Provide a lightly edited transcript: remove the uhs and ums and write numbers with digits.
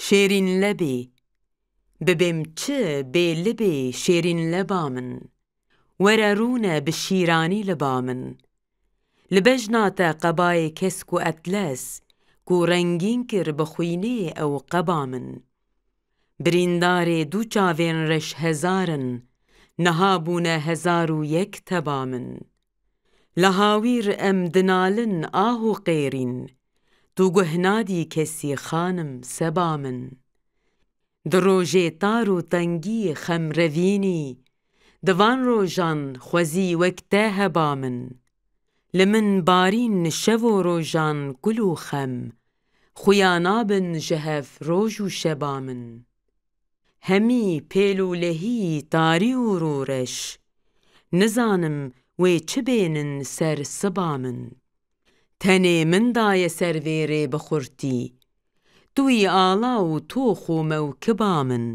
شێرین لەبێ ببێم چ بێ لبێ شێرین لەبا من وەرە ڕوونە bi şîranî liba min li bejna te qebayê kesk û etles ku rengîn kir bi xwînê ew qeba min birîndarê du çavên reşhezar in niha bûne hezar û yek teba min li hawîr em dinalin ah û qêrîn tu guh nadî kesî xanim seba min di rojê tar û tengî xemrevînî di van rojan xwezî wek te heba min li min barîn şev û rojan gul û xem xuya nabin ji hev roj û şeba min hemî pêl û lehî tarî û rûreş nizanim wê çi bênin ser siba min tenê min daye ser vê rê bi xurtî tu yî ala û tûx û mewkiba min